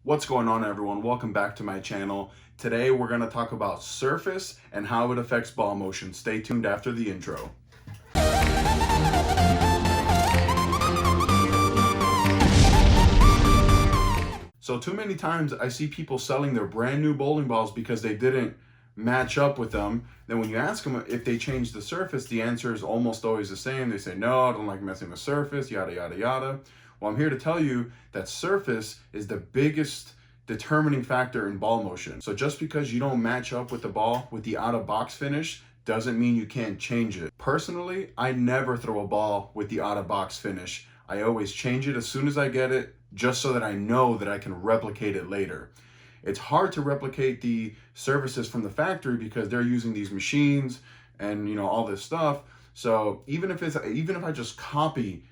What's going on, everyone? Welcome back to my channel. Today we're going to talk about surface and how it affects ball motion. Stay tuned after the intro. So too many times I see people selling their brand new bowling balls because they didn't match up with them. Then when you ask them if they changed the surface, the answer is almost always the same. They say, no, I don't like messing with surface, yada, yada, yada. Well, I'm here to tell you that surface is the biggest determining factor in ball motion. So just because you don't match up with the ball with the out of box finish doesn't mean you can't change it. Personally, I never throw a ball with the out of box finish. I always change it as soon as I get it, just so that I know that I can replicate it later. It's hard to replicate the surfaces from the factory because they're using these machines and all this stuff. So even if I just copy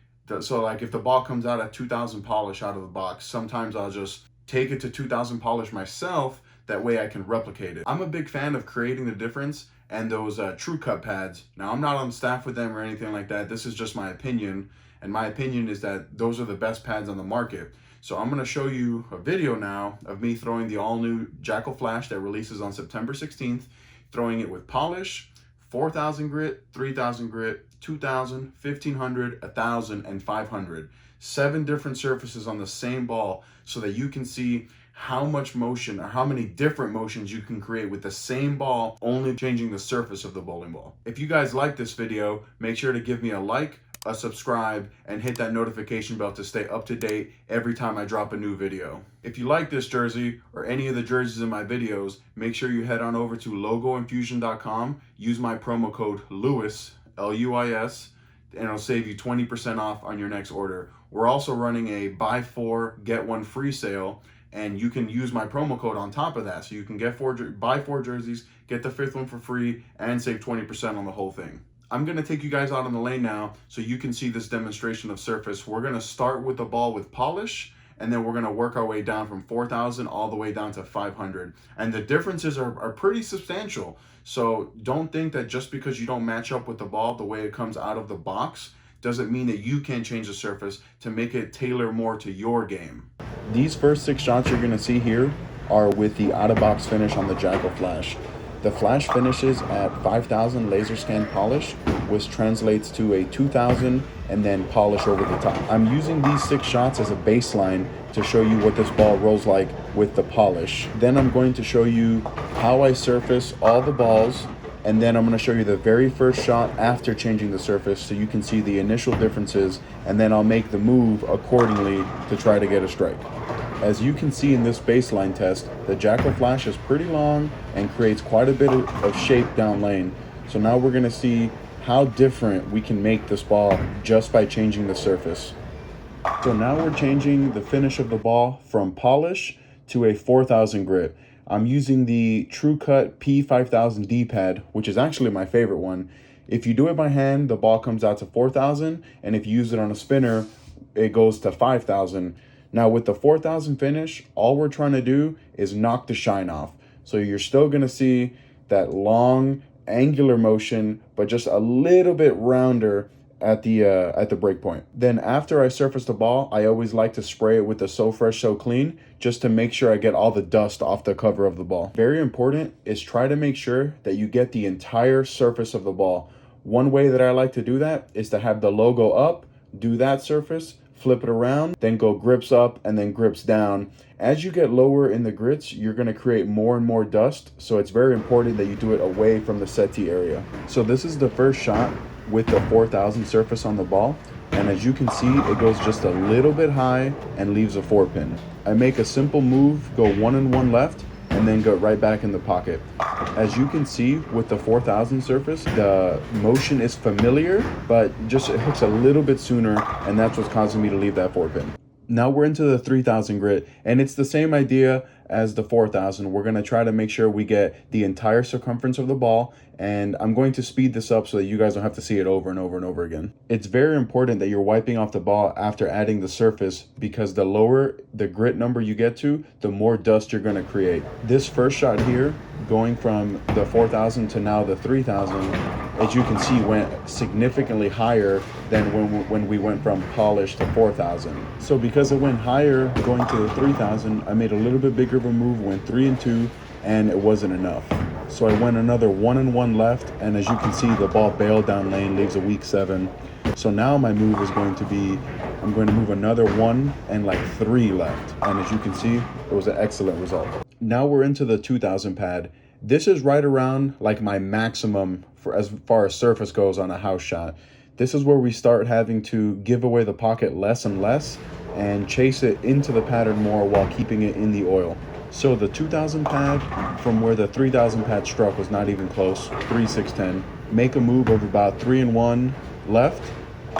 so like if the ball comes out at 2000 polish out of the box, sometimes I'll just take it to 2000 polish myself. That way I can replicate it. I'm a big fan of creating the difference and those true cut pads. Now, I'm not on staff with them or anything like that. This is just my opinion. And my opinion is that those are the best pads on the market. So I'm gonna show you a video now of me throwing the all new Jackal Flash that releases on September 16th, throwing it with polish, 4000 grit, 3000 grit, 2000, 1500, 1000, and 500. 7 different surfaces on the same ball so that you can see how much motion or how many different motions you can create with the same ball, only changing the surface of the bowling ball. If you guys like this video, make sure to give me a like, a subscribe, and hit that notification bell to stay up to date every time I drop a new video. If you like this jersey or any of the jerseys in my videos, make sure you head on over to logoinfusion.com, use my promo code LUIS, L-U-I-S, and it'll save you 20% off on your next order. We're also running a buy 4, get 1 free sale, and you can use my promo code on top of that. So you can buy 4 jerseys, get the 5th one for free, and save 20% on the whole thing. I'm gonna take you guys out on the lane now so you can see this demonstration of surface. We're gonna start with the ball with polish, and then we're gonna work our way down from 4000 all the way down to 500. And the differences are pretty substantial. So don't think that just because you don't match up with the ball the way it comes out of the box doesn't mean that you can't change the surface to make it tailor more to your game. These first 6 shots you're gonna see here are with the out of box finish on the Jackal Flash. The Flash finishes at 5000 laser scan polish, which translates to a 2000 and then polish over the top. I'm using these 6 shots as a baseline to show you what this ball rolls like with the polish. Then I'm going to show you how I surface all the balls, and then I'm going to show you the very first shot after changing the surface so you can see the initial differences, and then I'll make the move accordingly to try to get a strike. As you can see in this baseline test, the Jackal Flash is pretty long and creates quite a bit of shape down lane. So now we're gonna see how different we can make this ball just by changing the surface. So now we're changing the finish of the ball from polish to a 4000 grit. I'm using the True Cut P5000 D-pad, which is actually my favorite one. If you do it by hand, the ball comes out to 4000, and if you use it on a spinner, it goes to 5000. Now with the 4000 finish, all we're trying to do is knock the shine off. So you're still gonna see that long angular motion, but just a little bit rounder at the break point. Then after I surface the ball, I always like to spray it with the So Fresh So Clean just to make sure I get all the dust off the cover of the ball. Very important is try to make sure that you get the entire surface of the ball. One way that I like to do that is to have the logo up, do that surface, flip it around, then go grips up and then grips down. As you get lower in the grits, you're gonna create more and more dust, so it's very important that you do it away from the settee area. So this is the first shot with the 4000 surface on the ball, and as you can see, it goes just a little bit high and leaves a 4-pin. I make a simple move, go 1 and 1 left, and then go right back in the pocket. As you can see with the 4000 surface, the motion is familiar, but just it hooks a little bit sooner, and that's what's causing me to leave that 4-pin. Now we're into the 3000 grit, and it's the same idea as the 4000. We're gonna try to make sure we get the entire circumference of the ball, and I'm going to speed this up so that you guys don't have to see it over and over and over again. It's very important that you're wiping off the ball after adding the surface, because the lower the grit number you get to, the more dust you're gonna create. This first shot here, going from the 4000 to now the 3000, as you can see, went significantly higher than when we went from polished to 4,000. So because it went higher going to 3,000, I made a little bit bigger of a move, went 3 and 2, and it wasn't enough. So I went another 1 and 1 left, and as you can see, the ball bailed down lane, leaves a weak 7. So now my move is going to be, I'm going to move another 1 and like 3 left. And as you can see, it was an excellent result. Now we're into the 2,000 pad. This is right around like my maximum for as far as surface goes on a house shot. This is where we start having to give away the pocket less and less and chase it into the pattern more while keeping it in the oil. So the 2,000 pad from where the 3,000 pad struck was not even close, 3, 6, 10. Make a move of about 3 and 1 left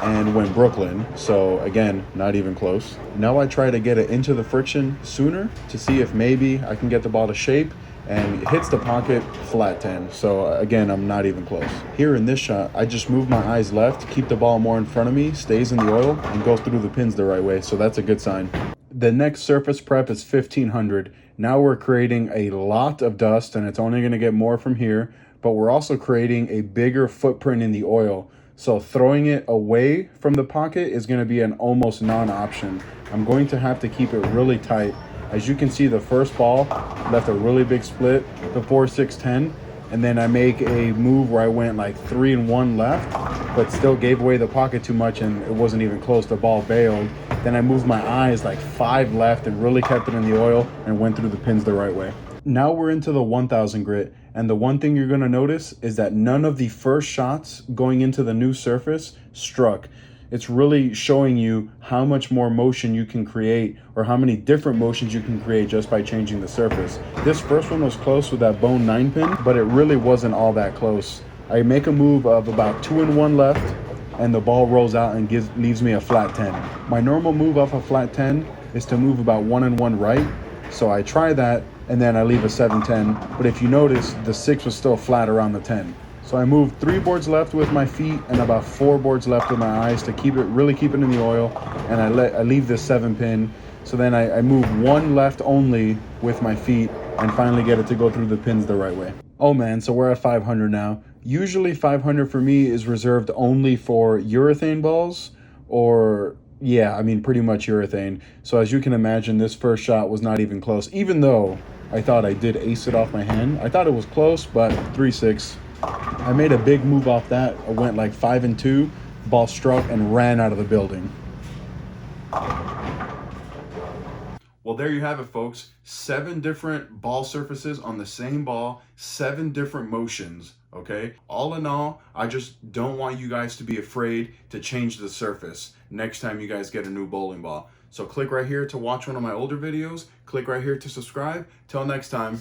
and went Brooklyn. So again, not even close. Now I try to get it into the friction sooner to see if maybe I can get the ball to shape, and it hits the pocket flat 10. So again, I'm not even close. Here in this shot, I just move my eyes left, keep the ball more in front of me, stays in the oil, and goes through the pins the right way. So that's a good sign. The next surface prep is 1,500. Now we're creating a lot of dust, and it's only going to get more from here, but we're also creating a bigger footprint in the oil. So throwing it away from the pocket is going to be an almost non-option. I'm going to have to keep it really tight. As you can see, the first ball left a really big split to 4, 6, 10. And then I make a move where I went like 3 and 1 left, but still gave away the pocket too much and it wasn't even close. The ball bailed. Then I moved my eyes like 5 left and really kept it in the oil and went through the pins the right way. Now we're into the 1,000 grit. And the one thing you're going to notice is that none of the first shots going into the new surface struck. It's really showing you how much more motion you can create, or how many different motions you can create just by changing the surface. This first one was close with that bone 9 pin, but it really wasn't all that close. I make a move of about 2 and 1 left, and the ball rolls out and leaves me a flat 10. My normal move off a flat 10 is to move about 1 and 1 right. So I try that, and then I leave a 7-10. But if you notice, the 6 was still flat around the 10. So I moved 3 boards left with my feet and about 4 boards left with my eyes to really keep it in the oil. And I leave this 7 pin. So then I move 1 left only with my feet and finally get it to go through the pins the right way. Oh man, so we're at 500 now. Usually 500 for me is reserved only for urethane balls, or yeah, I mean pretty much urethane. So as you can imagine, this first shot was not even close. Even though I thought I did ace it off my hand. I thought it was close, but 3-6. I made a big move off that. I went like 5 and 2, ball struck and ran out of the building. Well, there you have it, folks. 7 different ball surfaces on the same ball, 7 different motions, okay? All in all, I just don't want you guys to be afraid to change the surface next time you guys get a new bowling ball. So click right here to watch one of my older videos. Click right here to subscribe. Till next time.